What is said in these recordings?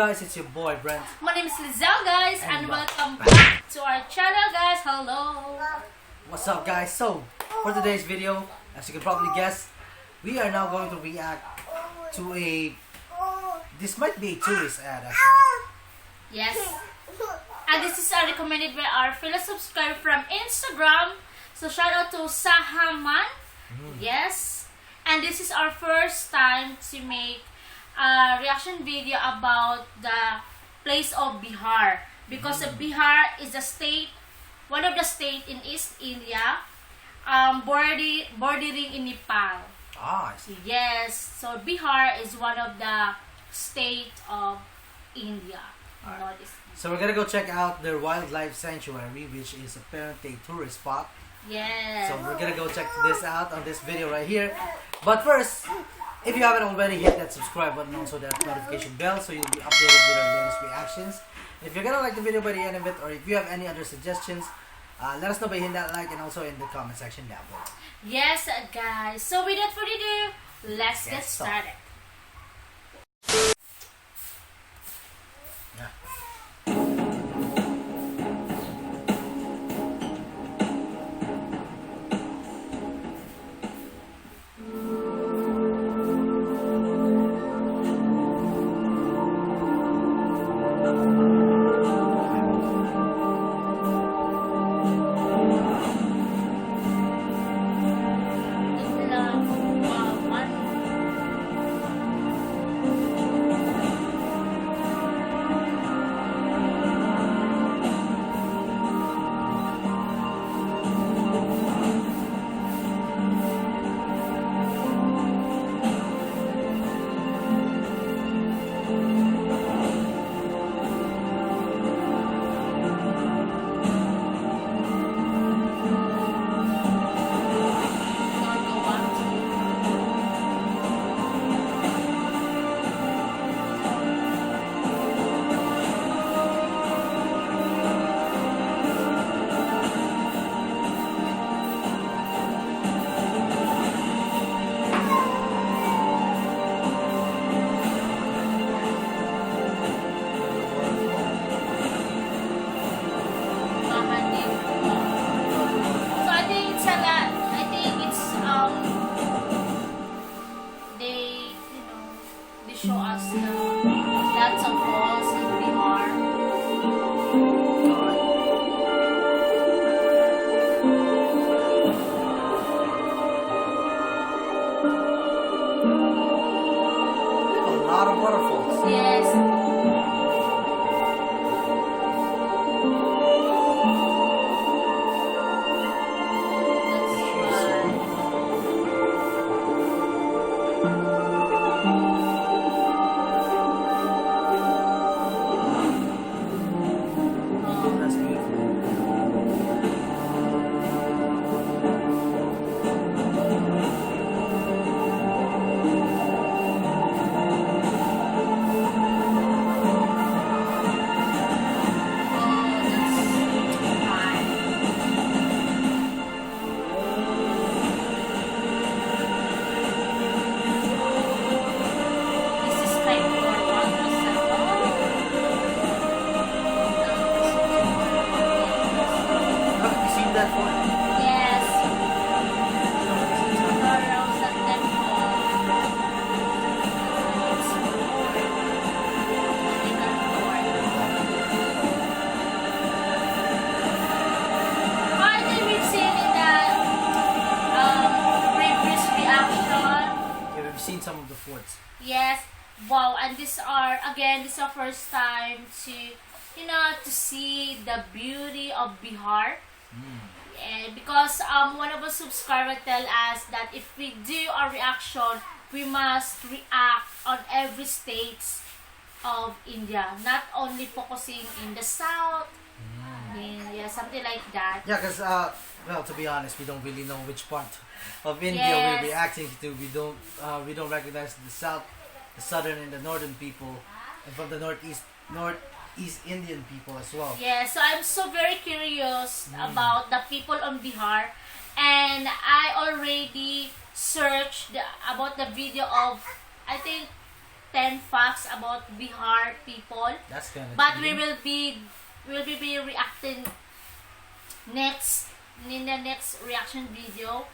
guys? It's your boy Brent. My name is Lizelle, guys, and welcome back back to our channel, guys. Hello. What's up, guys? So, for today's video, as you can probably guess, we are now going to react to this might be a tourist ad, actually. Yes. And this is recommended by our fellow subscriber from Instagram. So shout out to Sahaman. Yes. And this is our first time to make a reaction video about the place of Bihar. Because Bihar is a state, one of the state in East India, bordering in Nepal. Ah, I see. Yes, so Bihar is one of the state of India. Right. So we're gonna go check out their wildlife sanctuary, which is apparently a tourist spot. Yes. So we're gonna go check this out on this video right here. But first, if you haven't already, hit that subscribe button, also that notification bell, so you'll be updated with our latest reactions. If you're gonna like the video by the end of it, or if you have any other suggestions, let us know by hitting that like and also in the comment section down below. Yes, guys. So without further ado, let's get started. Yeah. Show us lots of walls in Bihar. A lot of waterfalls. Yes. Some of the forts. Yes. Wow, and this is our first time to to see the beauty of Bihar. And because one of our subscribers tell us that if we do our reaction, we must react on every states of India, not only focusing in the south. Yeah, something like that. Yeah, because well, to be honest, we don't really know which part of India we're reacting to. We don't recognize the south, the southern, and the northern people, and from the northeast Indian people as well. Yeah, so I'm so very curious about the people on Bihar, and I already searched about the video of, I think, 10 facts about Bihar people. That's kind of. But we will be reacting next in the next reaction video.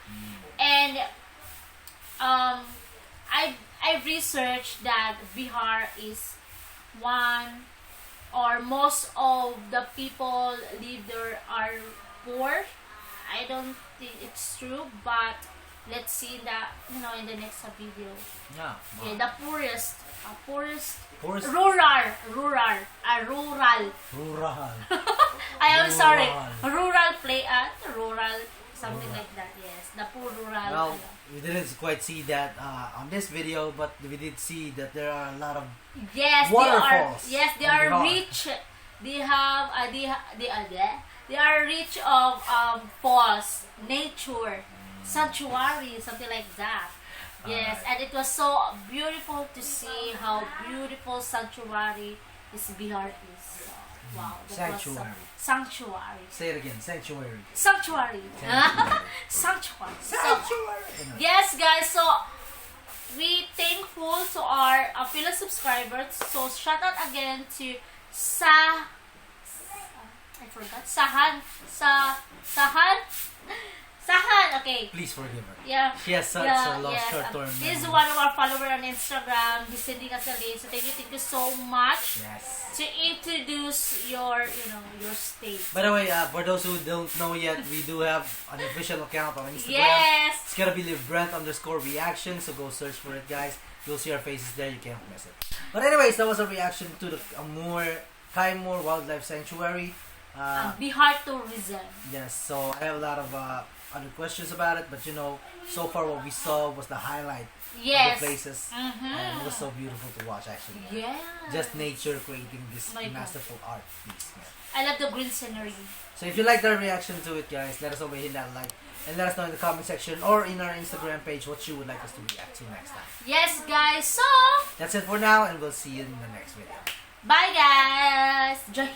And I researched that Bihar is one, or most of the people live there are poor. I don't think it's true, but let's see in the next video. Yeah. Wow. Yeah, the poorest Poorest. rural. Rural. I am sorry. Rural. Rural something Rural. like that. Yes, the poor rural. Well, we didn't quite see that on this video, but we did see that there are a lot of Yes, waterfalls. they are Bihar. rich. They have they are rich of falls, nature, sanctuary, something like that. Yes, and it was so beautiful to see how beautiful sanctuary Bihar is. So, wow, that was Sanctuary. sanctuary. Say it again. Sanctuary. Sanctuary. Sanctuary. Sanctuary. So, Sanctuary. yes, guys. So we thankful to our fellow subscribers. So shout out again to I forgot. Sahan. Okay. Please forgive her. Yeah. She has such a long short-term He's memory. one of our followers on Instagram. He's sending us a link. So thank you so much Yes. to introduce your state. By the way, for those who don't know yet, we do have an official account on Instagram. Yes. It's gonna be Brent_reaction, so go search for it, guys. You'll see our faces there. You can't miss it. But anyways, that was a reaction to the KAIMUR Wildlife Sanctuary. Bihar tourism. Yes, so I have a lot of other questions about it, but so far what we saw was the highlight Yes. of the places, and it was so beautiful to watch actually. Yeah. Just nature creating this My God. masterful art piece. Yeah. I love the green scenery. So if you liked our reaction to it, guys, let us know by hitting that like, and let us know in the comment section or in our Instagram page what you would like us to react to next time. Yes, guys. So, That's it for now, and we'll see you in the next video. bye, guys. Joy.